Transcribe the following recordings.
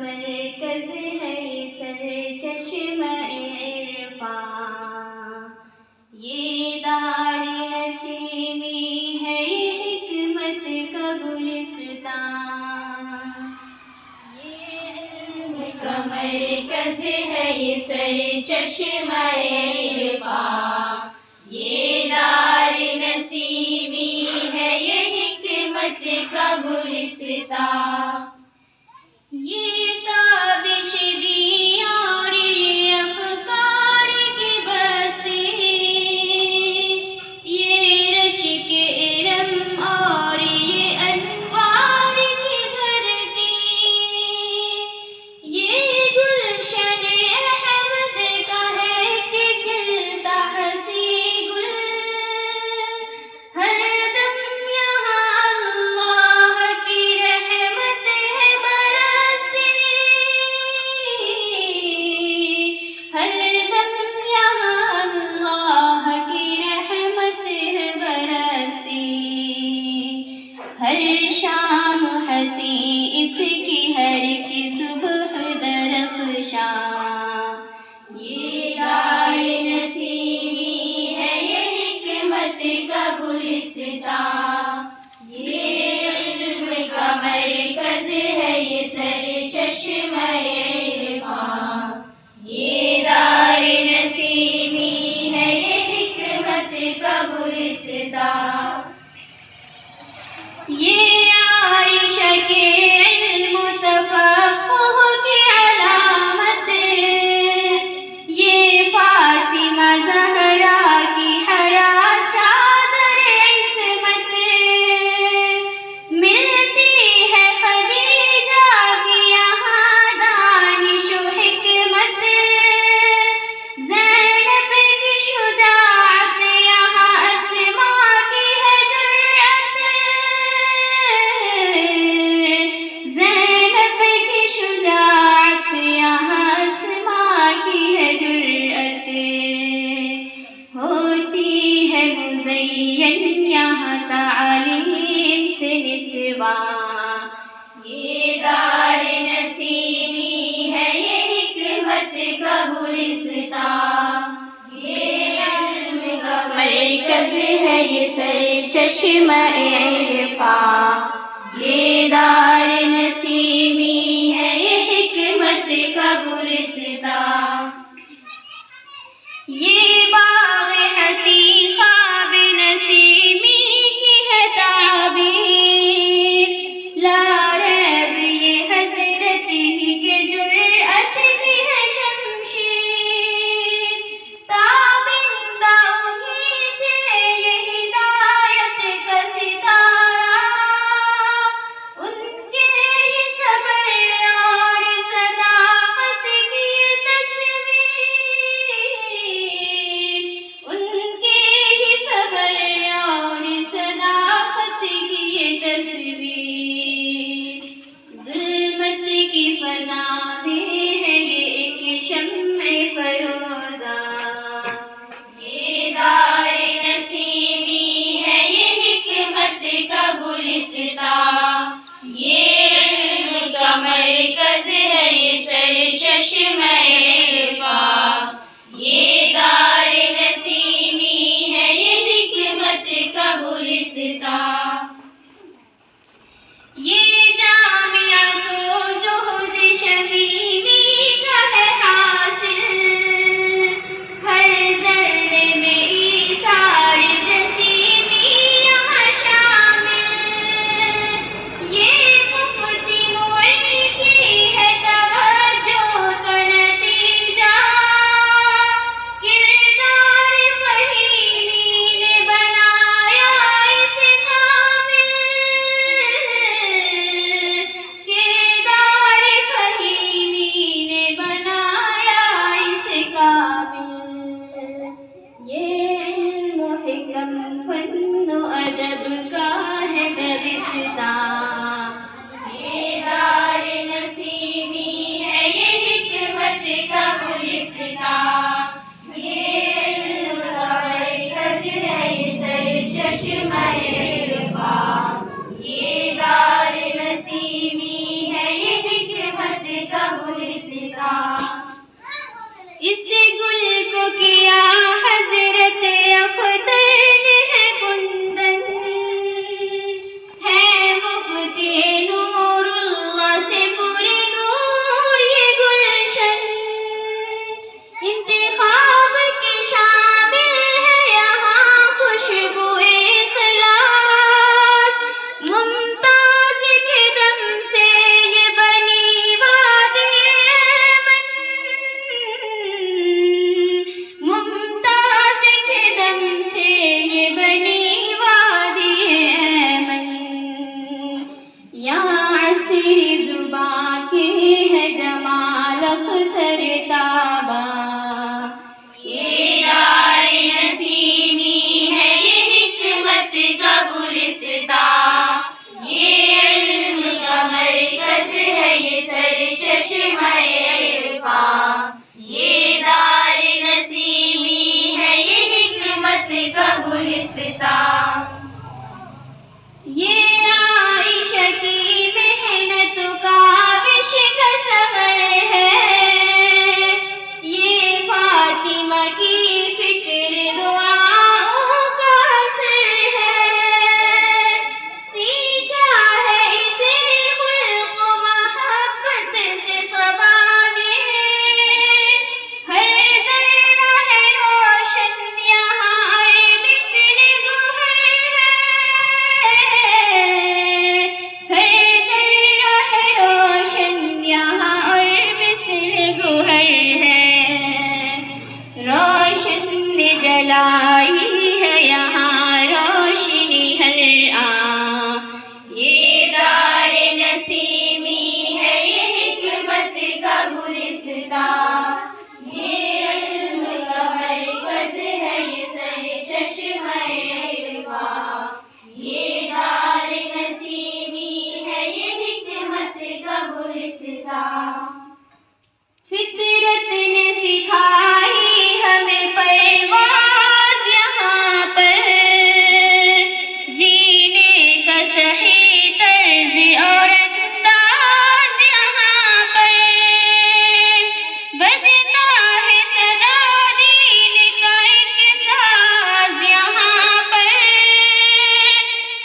مرکز ہے سرچشمہ عرفان، یہ دار نصیبی ہے یہ حکمت کا گلستان، یہ علم کا مرکز ہے یہ سرچشمہ عرفان، یہ دار نصیبی ہے یہ حکمت کا گلستان، یہ تابش دی اور یہ افکار کی بستی، یہ رشک ارم اور یہ انوار کی دھرتی، یہ گلشن احمد کا ہے کہ کھلتا ہنسی گل، ہر دم یہاں اللہ کی رحمت ہے برستی، ہر دم یہاں اللہ کی رحمت ہے برستی، ہر شام ہنسی اس کی ہر کی صبح درخشاں، یہ دار نصیبی ہے یہ حکمت کا گلستان، یہ علم کا مرکز ہے یہ سرچشمہ عرفان، یہ دار نصیبی ہے یہ حکمت کا گلستان، یہ سدھر تابا. یہ دار نسیمی ہے یہ حکمت کا گلستاں، یہ علم کا مرکز ہے یہ سرچشمہ عرفاں. یہ دار نسیمی ہے یہ حکمت کا گلستاں. یہ عائشہ کی محنت کاوش کا ثمر ہے، یہ فاطمہ کی فکر دعاؤں کا اثر ہے. سینچا ہے اسے خلق و محبت سے صبا نے، ہر ذرہ ہے روشن یہاں اور مثل گوہر ہے. ہر ذرہ ہے روشن یہاں اور مثل گوہر ہے. روشن نے جلائی ہے یہاں روشنی ہر آن. یہ دار نسیمی ہے یہ حکمت کا گلستاں، یہ علم کا مرکز ہے یہ سرچشمہ عرفاں. یہ دار نسیمی ہے یہ حکمت کا گلستاں. فطرت نے سکھائی ہمیں پرواز یہاں پر، جینے کا صحیح طرز اور انداز یہاں پر. بجتا ہے صدا دین کا ایک ساز یہاں پر،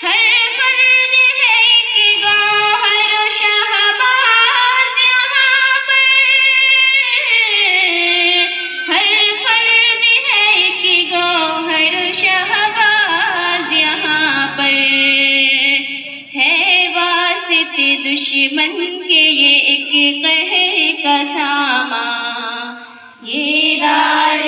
ہر فرد ہے ایک گوہر و شہباز یہاں پر. ہر فرد ہے ایک گوہر و شہباز یہاں پر. ہے واسط دشمن کے یہ ایک قہر کا سامان. یہ دار